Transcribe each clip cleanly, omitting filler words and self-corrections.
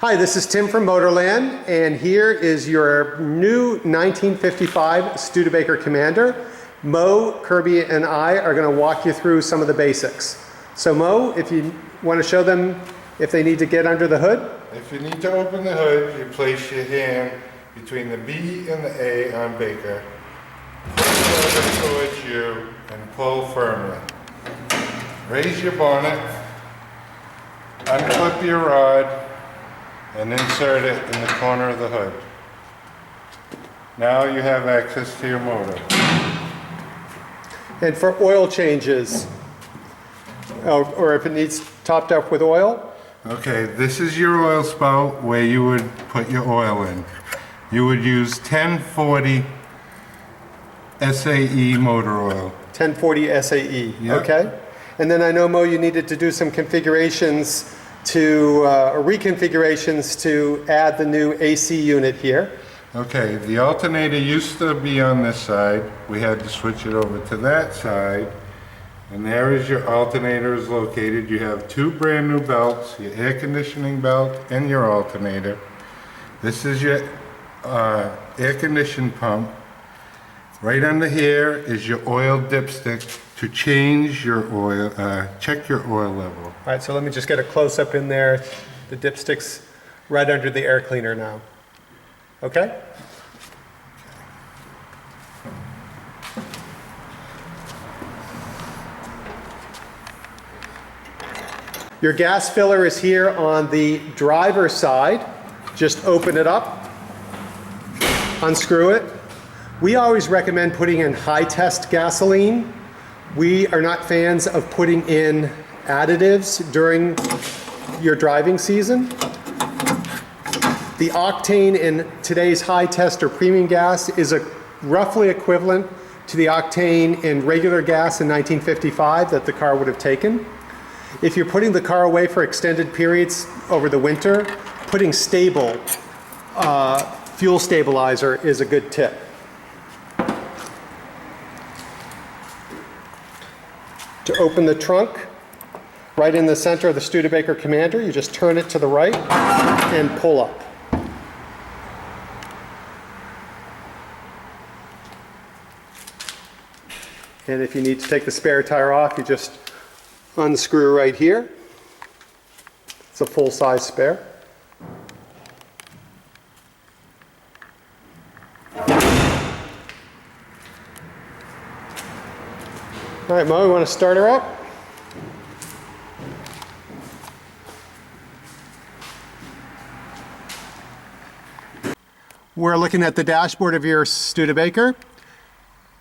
Hi, this is Tim from Motorland, and here is your new 1955 Studebaker Commander. Mo, Kirby, and I are going to walk you through some of the basics. So Mo, if you want to show them if they need to get under the hood. If you need to open the hood, you place your hand between the B and the A on Baker. Push it over towards you and pull firmly. Raise your bonnet, unclip your rod, and insert it in the corner of the hood. Now you have access to your motor. And for oil changes, or if it needs topped up with oil. Okay, this is your oil spout where you would put your oil in. You would use 1040 SAE motor oil. 1040 SAE, Yep. okay? And then I know, Mo, you needed to do some configurations to, or reconfigurations to add the new AC unit here. Okay, the alternator used to be on this side. We had to switch it over to that side. And there is your alternator is located. You have two brand new belts, your air conditioning belt and your alternator. This is your air conditioning pump. Right under here is your oil dipstick to change your oil, check your oil level. All right, so let me just get a close-up in there. The dipstick's right under the air cleaner now. Okay? Your gas filler is here on the driver's side. Just open it up, unscrew it. We always recommend putting in high test gasoline. We are not fans of putting in additives during your driving season. The octane in today's high test or premium gas is roughly equivalent to the octane in regular gas in 1955 that the car would have taken. If you're putting the car away for extended periods over the winter, putting stable fuel stabilizer is a good tip. To open the trunk, right in the center of the Studebaker Commander, you just turn it to the right and pull up. And if you need to take the spare tire off, you just unscrew right here. It's a full-size spare. All right, Mo, you want to start her up? We're looking at the dashboard of your Studebaker.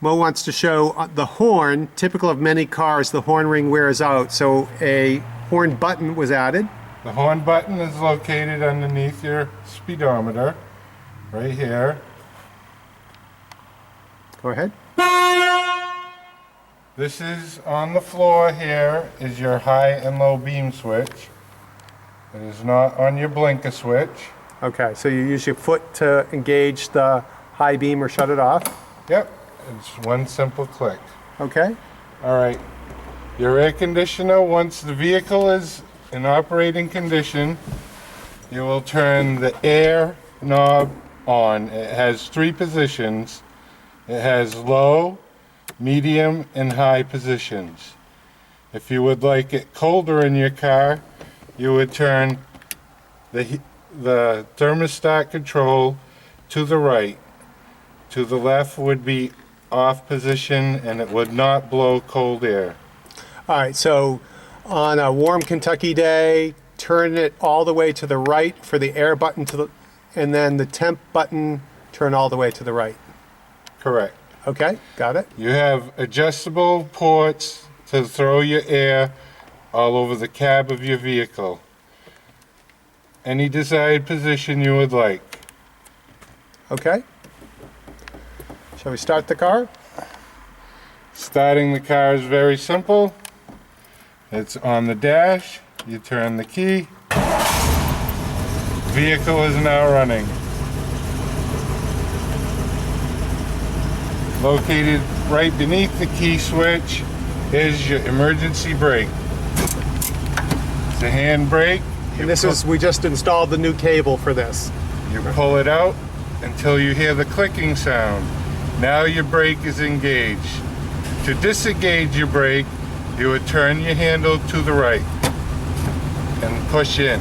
Mo wants to show the horn. Typical of many cars, the horn ring wears out, so a horn button was added. The horn button is located underneath your speedometer, right here. Go ahead. This is on the floor here is your high and low beam switch. It is not on your blinker switch. Okay, so you use your foot to engage the high beam or shut it off. Yep, it's one simple click. Okay. All right, your air conditioner, once the vehicle is in operating condition, you will turn the air knob on. It has three positions. It has low, medium, and high positions. If you would like it colder in your car, you would turn the thermostat control to the right. To the left would be off position and it would not blow cold air. All right, so on a warm Kentucky day, turn it all the way to the right for the air button and then the temp button, turn all the way to the right. Correct. Okay, got it. You have adjustable ports to throw your air all over the cab of your vehicle. Any desired position you would like. Okay. Shall we start the car? Starting the car is very simple. It's on the dash. You turn the key. Vehicle is now running. Located right beneath the key switch is your emergency brake. It's a hand brake. And this is, we just installed the new cable for this. You pull it out until you hear the clicking sound. Now your brake is engaged. To disengage your brake, you would turn your handle to the right and push in.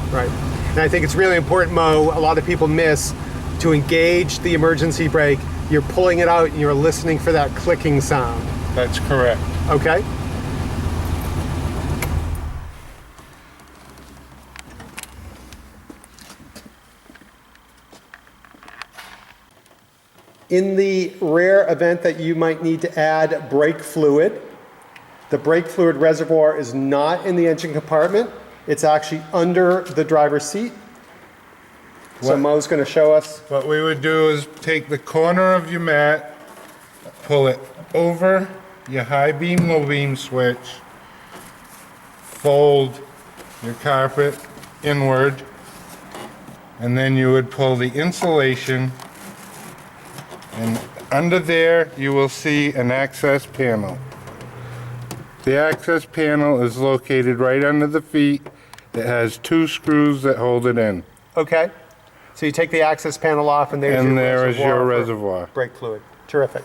Right. And I think it's really important, Mo, a lot of people miss, to engage the emergency brake, you're pulling it out and you're listening for that clicking sound. That's correct. Okay? In the rare event that you might need to add brake fluid, the brake fluid reservoir is not in the engine compartment. It's actually under the driver's seat. So Mo's going to show us. What we would do is take the corner of your mat, pull it over your high beam, low beam switch, fold your carpet inward, and then you would pull the insulation, and under there you will see an access panel. The access panel is located right under the feet. It has 2 screws that hold it in. Okay. So you take the access panel off and there's your reservoir. Brake fluid. Terrific.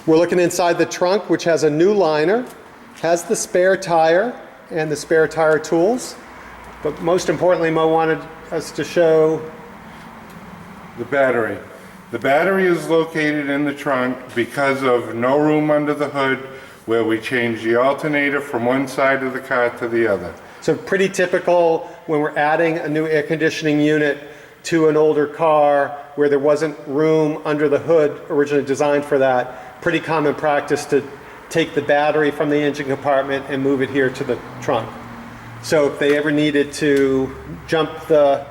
We're looking inside the trunk, which has a new liner, has the spare tire and the spare tire tools. But most importantly, Mo wanted us to show the battery. The battery is located in the trunk because of no room under the hood where we change the alternator from one side of the car to the other. So pretty typical when we're adding a new air conditioning unit to an older car where there wasn't room under the hood originally designed for that. Pretty common practice to take the battery from the engine compartment and move it here to the trunk. So if they ever needed to jump the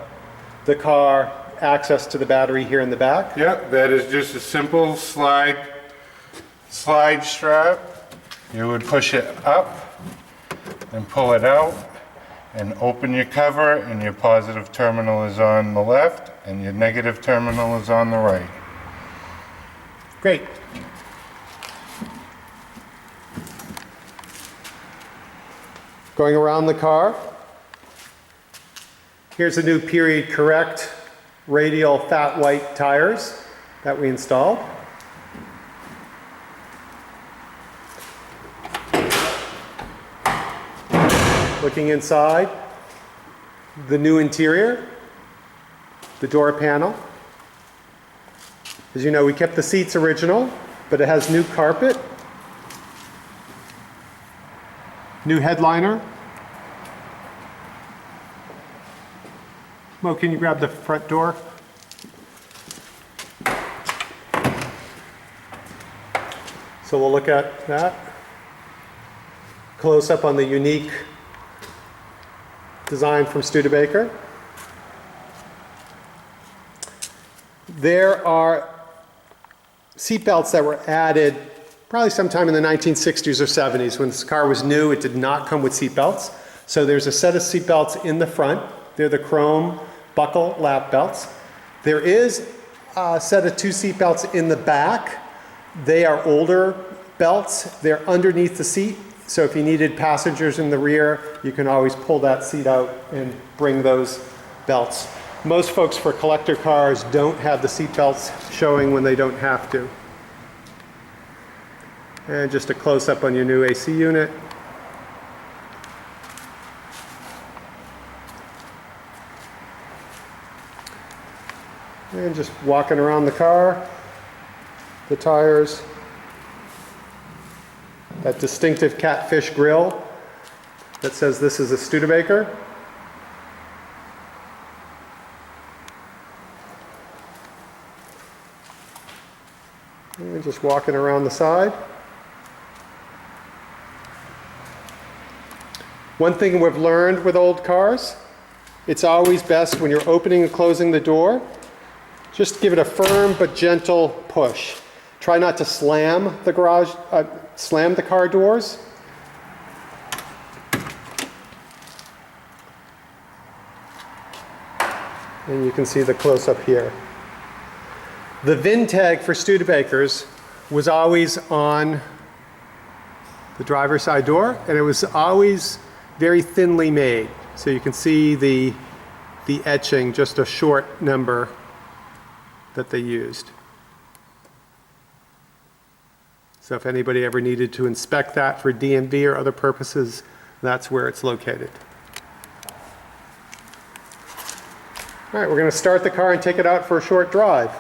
car, access to the battery here in the back. Yep, that is just a simple slide strap. You would push it up and pull it out and open your cover, and your positive terminal is on the left and your negative terminal is on the right. Great. Going around the car. Here's the new period correct radial fat white tires that we installed. Looking inside, the new interior, the door panel. As you know, we kept the seats original, but it has new carpet, new headliner. Mo, can you grab the front door? So we'll look at that. Close up on the unique design from Studebaker. There are seat belts that were added probably sometime in the 1960s or 70s. When this car was new, it did not come with seat belts. So there's a set of seat belts in the front. They're the chrome buckle lap belts. There is a set of 2 seat belts in the back. They are older belts. They're underneath the seat. So if you needed passengers in the rear, you can always pull that seat out and bring those belts. Most folks for collector cars don't have the seat belts showing when they don't have to. And just a close-up on your new AC unit. And just walking around the car, the tires, that distinctive catfish grill that says this is a Studebaker. And just walking around the side. One thing we've learned with old cars, it's always best when you're opening and closing the door, just give it a firm but gentle push. Try not to slam the car doors. And you can see the close-up here. The Vin Tag for Studebakers was always on the driver's side door, and it was always very thinly made. So you can see the etching, just a short number that they used. So if anybody ever needed to inspect that for DMV or other purposes, that's where it's located. All right, we're going to start the car and take it out for a short drive.